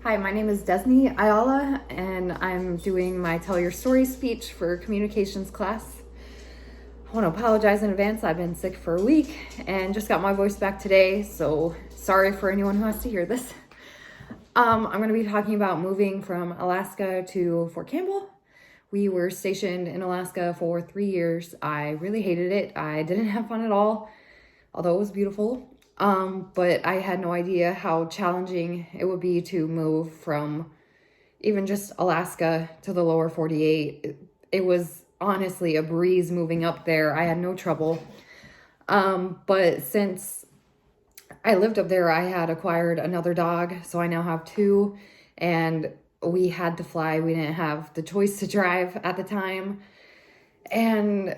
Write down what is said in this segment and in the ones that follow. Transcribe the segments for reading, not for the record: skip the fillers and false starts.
Hi, my name is Desni Ayala, and I'm doing my Tell Your Story speech for communications class. I want to apologize in advance. I've been sick for a week and just got my voice back today, so sorry for anyone who has to hear this. I'm going to be talking about moving from Alaska to Fort Campbell. We were stationed in Alaska for 3 years. I really hated it. I didn't have fun at all, although it was beautiful. But I had no idea how challenging it would be to move from even just Alaska to the lower 48. It was honestly a breeze moving up there. I had no trouble. But since I lived up there, I had acquired another dog. So I now have two, and we had to fly. We didn't have the choice to drive at the time. And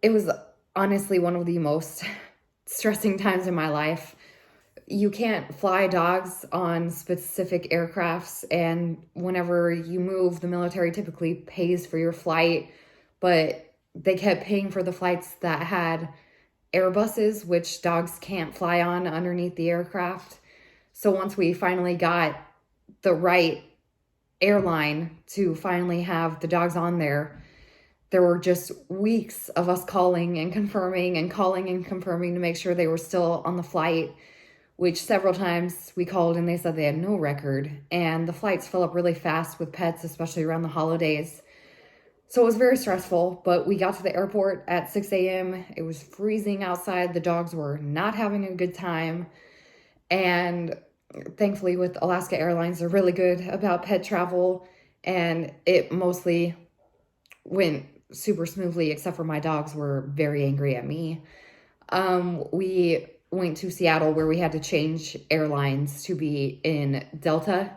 it was honestly one of the most stressing times in my life. You can't fly dogs on specific aircrafts, and whenever you move, the military typically pays for your flight, but they kept paying for the flights that had Airbuses, which dogs can't fly on underneath the aircraft. So once we finally got the right airline to finally have the dogs on there, there were just weeks of us calling and confirming and calling and confirming to make sure they were still on the flight, which several times we called and they said they had no record. And the flights fill up really fast with pets, especially around the holidays. So it was very stressful, but we got to the airport at 6 a.m. It was freezing outside. The dogs were not having a good time. And thankfully with Alaska Airlines, they're really good about pet travel, and it mostly went super smoothly, except for my dogs were very angry at me. We went to Seattle, where we had to change airlines to be in Delta,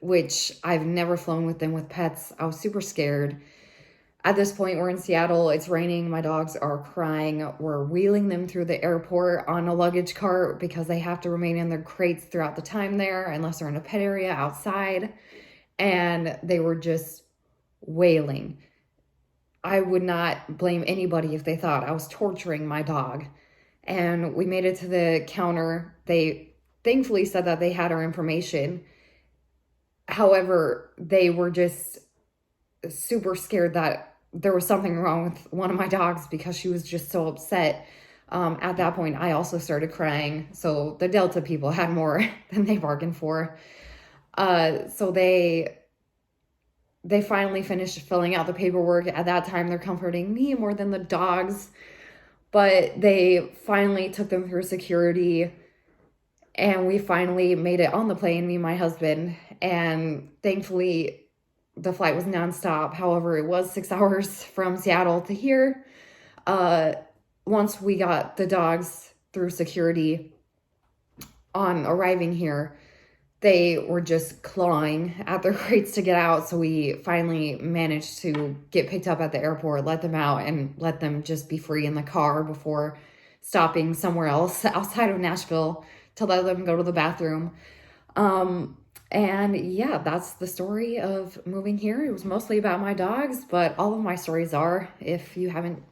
which I've never flown with them with pets. I was super scared. At this point, we're in Seattle. It's raining. My dogs are crying. We're wheeling them through the airport on a luggage cart because they have to remain in their crates throughout the time there, unless they're in a pet area outside. And they were just wailing. I would not blame anybody if they thought I was torturing my dog. And we made it to the counter. They thankfully said that they had our information. However, they were just super scared that there was something wrong with one of my dogs because she was just so upset. At that point, I also started crying. So the Delta people had more than they bargained for. So they finally finished filling out the paperwork. At that time, they're comforting me more than the dogs. But they finally took them through security, and we finally made it on the plane, me and my husband. And thankfully, the flight was nonstop. However, it was 6 hours from Seattle to here. Once we got the dogs through security on arriving here, they were just clawing at their crates to get out. So we finally managed to get picked up at the airport, let them out, and let them just be free in the car before stopping somewhere else outside of Nashville to let them go to the bathroom. And yeah, that's the story of moving here. It was mostly about my dogs, but all of my stories are, if you haven't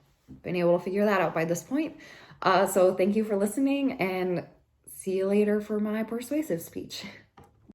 been able to figure that out by this point. So thank you for listening, and see you later for my persuasive speech.